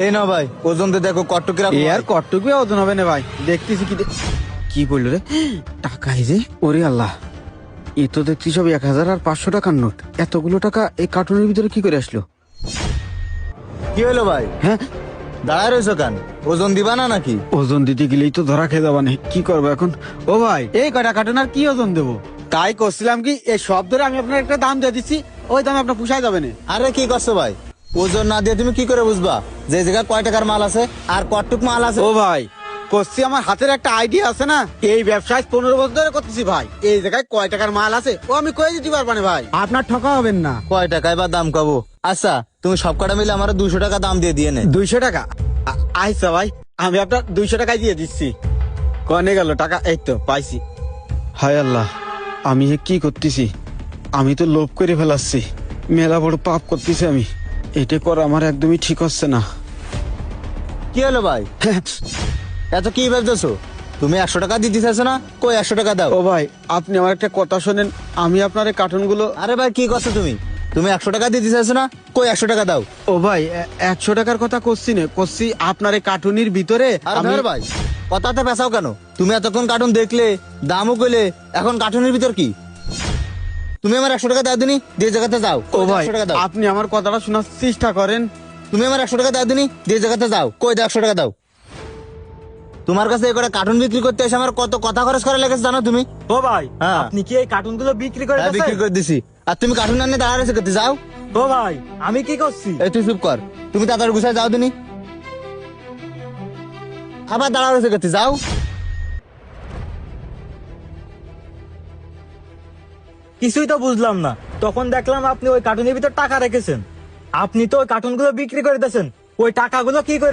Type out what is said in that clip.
এই না ভাই, ওজন দিয়ে দেখো কট্টকি রাখো। আর কটটুকু ওজন হবে না ভাই, দেখতেছি কি বললো রে, টাকা এই যে, ওরে আল্লাহ, এ তো দেখছি সব 1000 আর 500 টাকার নোট। এতগুলো টাকা এই কার্টুনের ভিতরে কি করে আসলো? কি হলো ভাই, হ্যাঁ, দাঁড়ায় রয়েছো কেন? ওজন দিবা না নাকি? ওজন দিতে গেলেই তো ধরা খেয়ে যাবানে, কি করবো এখন? ও ভাই, এই কয়টা কার্টুন আর কি ওজন দেবো? তাই করছিলাম কি, এই সব ধরে আমি আপনার একটা দাম দিয়ে দিচ্ছি, ওই দামে আপনার পুষায় যাবে না। আরে কি করছো ভাই, ওজন না দিয়ে তুমি কি করে বুঝবা যে জায়গায় কয় টাকার মাল আছে আর কটটুক মাল আছে? ও ভাই, করছি, আমার হাতের একটা আইডিয়া আছে না, এই ব্যবসায় 15 বছর ধরে করতেছি ভাই। এই জায়গায় কয় টাকার মাল আছে ও আমি কয়ে দিতে পারবো না ভাই, আপনার ঠকা হবেন না। কয় টাকায় বা দাম কব? আচ্ছা তুমি সব কটা মিলে আমার 200 টাকা দাম দিয়ে নে। 200 টাকা? আচ্ছা ভাই, আমি আপনার 200 টাকায় দিয়ে দিচ্ছি। কনে গেল টাকা? এই তো পাইছি। হায় আল্লাহ, আমি এ কি করতেছি? আমি তো লোভ করে ফেলাচ্ছি, মেলা বড় পাপ করতেছি আমি। এটা করা আমার একদমই ঠিক হচ্ছে না। কি হলো ভাই, এত কি ভাবতেছো? তুমি 100 টাকা দিতে চাইছো না? কই 100 টাকা দাও। ও ভাই, আপনি আমার একটা কথা শোনেন, আমি আপনার এই কার্টুনগুলো। আরে ভাই কি করছো তুমি? তুমি 100 টাকা দিতে চাইছো না? কই 100 টাকা দাও। ও ভাই, 100 টাকার কথা করছি না, করছি আপনার এই কার্টুনের ভিতরে। আরে ধর ভাই, কথাতে পেছাও কেন? তুমি এতক্ষণ কার্টুন দেখলে, দামও কইলে, এখন কার্টুনের ভিতর কি? তুমি আমার 100 টাকা দাও দিনি, দিয়ে জায়গাতে যাও। ও ভাই, 100 টাকা দাও। আপনি আমার কথাটা শোনার চেষ্টা করেন। তুমি আমার 100 টাকা দাও দিনি, দিয়ে জায়গাতে যাও। কই দাও 100 টাকা দাও। তোমার কাছে এই করে কার্টুন বিক্রি করতে এসে আমার কত কথা খরচ করা লেগেছে জানো তুমি? ও ভাই, হ্যাঁ। আপনি কি এই কার্টুনগুলো বিক্রি করে হ্যাঁ, বিক্রি করে দিছি। আর তুমি কার্টুন আনিয়ে দাঁড়ায় রয়েছে করতে যাও। ও ভাই, আমি কি করছি? এই তুই চুপ কর, তুমি তাড়াতাড়ি গুছায় যাও দিনি। আবার দাঁড়ায় রয়েছে করতে যাও। কিছুই তো বুঝলাম না। তখন দেখলাম আপনি ওই কার্টুনের ভিতর টাকা রেখেছেন। আপনি তো ওই কার্টুনগুলো বিক্রি করে দিয়েছেন, ওই টাকাগুলো কি করে